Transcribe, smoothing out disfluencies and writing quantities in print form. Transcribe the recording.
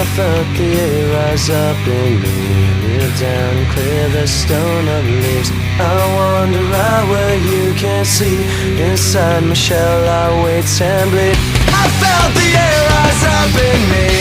I felt the air rise up in me. Kneel down and clear the stone of leaves. I wander out where you can't see. Inside my shell I wait and bleed. I felt the air rise up in me.